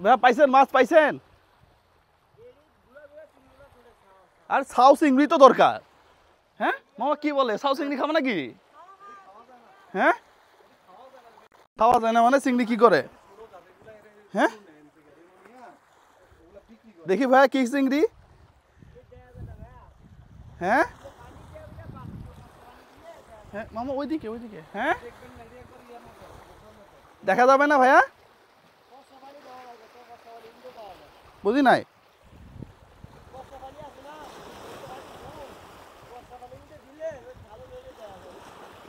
ভাইয়া পাইছেন, মাছ পাইছেন? আর ছাউ চিংড়ি তো দরকার। হ্যাঁ মামা কি বলে, ছাউ চিংড়ি খাবে নাকি? হ্যাঁ খাওয়া যায় না মানে চিংড়ি কি করে? হ্যাঁ দেখি ভাইয়া কি চিংড়ি? হ্যাঁ হ্যাঁ মামা ওইদিকে ওইদিকে। হ্যাঁ দেখা যাবে না ভাইয়া? বুঝি নাই।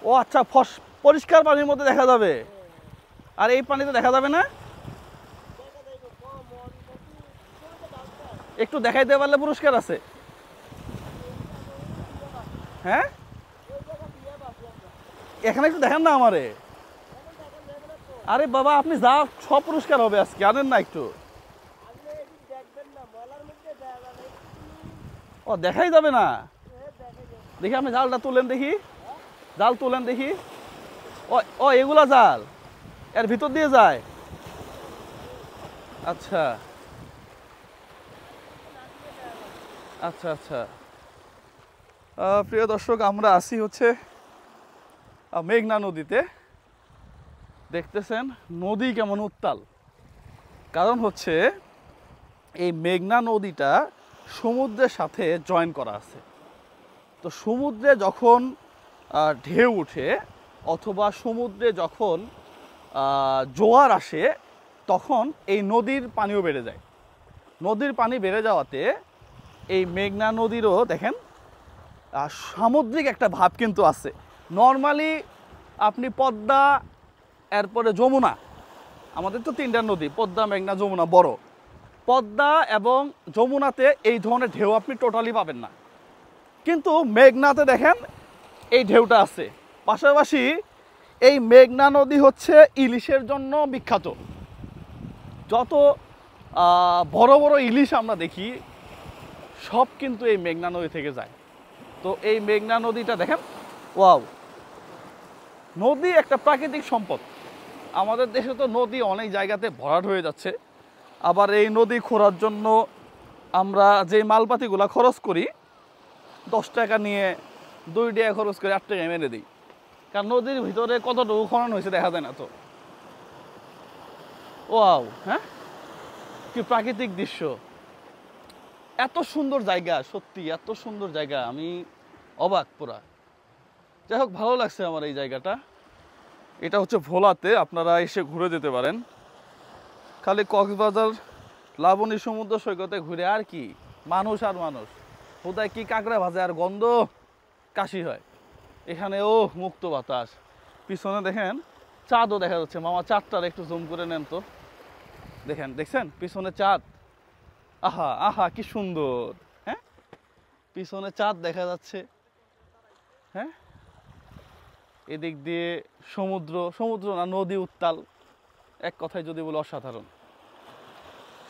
ও আচ্ছা, পরিষ্কার পানির মধ্যে দেখা যাবে, আর এই পানিতে দেখা যাবে না। একটু দেখাইতে পারলে পুরস্কার আছে। হ্যাঁ এখানে একটু দেখেন না আমারে। আরে বাবা আপনি যা, সব পুরস্কার হবে আজকে, আনেন না একটু। ও দেখাই যাবে না। দেখি আপনি জালটা তুলেন দেখি, জাল তুলেন দেখি। ও ও এগুলা জাল এর ভিতর দিয়ে যায়। আচ্ছা আচ্ছা আচ্ছা। প্রিয় দর্শক, আমরা আছি হচ্ছে মেঘনা নদীতে। দেখতেছেন নদী কেমন উত্তাল, কারণ হচ্ছে এই মেঘনা নদীটা সমুদ্রের সাথে জয়েন করা আছে। তো সমুদ্রে যখন ঢেউ উঠে অথবা সমুদ্রে যখন জোয়ার আসে, তখন এই নদীর পানিও বেড়ে যায়। নদীর পানি বেড়ে যাওয়াতে এই মেঘনা নদীরও দেখেন সামুদ্রিক একটা ভাব কিন্তু আছে। নর্মালি আপনি পদ্মা, এরপরে যমুনা, আমাদের তো তিনটা নদী, পদ্মা মেঘনা যমুনা বড়। পদ্মা এবং যমুনাতে এই ধরনের ঢেউ আপনি টোটালি পাবেন না, কিন্তু মেঘনাতে দেখেন এই ঢেউটা আছে। পাশাপাশি এই মেঘনা নদী হচ্ছে ইলিশের জন্য বিখ্যাত। যত বড় বড় ইলিশ আমরা দেখি সব কিন্তু এই মেঘনা নদী থেকে যায়। তো এই মেঘনা নদীটা দেখেন, ওয়াও, নদী একটা প্রাকৃতিক সম্পদ। আমাদের দেশে তো নদী অনেক জায়গাতে ভরাট হয়ে যাচ্ছে, আবার এই নদী খোঁড়ার জন্য আমরা যে মালপাতিগুলো খরচ করি, 10 টাকা নিয়ে 2 টাকা খরচ করে 8 টাকা মেরে দিই, কারণ নদীর ভিতরে কতটুকু খনন হয়েছে দেখা যায় না। তো ওয়াও, হ্যাঁ কি প্রাকৃতিক দৃশ্য, এত সুন্দর জায়গা, সত্যি এত সুন্দর জায়গা, আমি অবাক পুরা। যাই হোক, ভালো লাগছে আমার এই জায়গাটা। এটা হচ্ছে ভোলাতে, আপনারা এসে ঘুরে যেতে পারেন। খালি কক্সবাজার লাবণী সমুদ্র সৈকতে ঘুরে আর কি, মানুষ আর মানুষ, কোথায় কি কাঁকড়া ভাজে আর গন্ধ, কাশি হয়। এখানে ও মুক্ত বাতাস। পিছনে দেখেন চাঁদও দেখা যাচ্ছে। মামা চাঁদটার একটু জুম করে নেন তো, দেখেন, দেখছেন পিছনে চাঁদ, আহা আহা কি সুন্দর। হ্যাঁ পিছনে চাঁদ দেখা যাচ্ছে। হ্যাঁ এদিক দিয়ে সমুদ্র, সমুদ্র না নদী উত্তাল, এক কথায় যদি বলে অসাধারণ।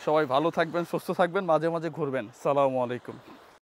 সবাই ভালো থাকবেন, সুস্থ থাকবেন, মাঝে মাঝে ঘুরবেন। সালামু আলাইকুম।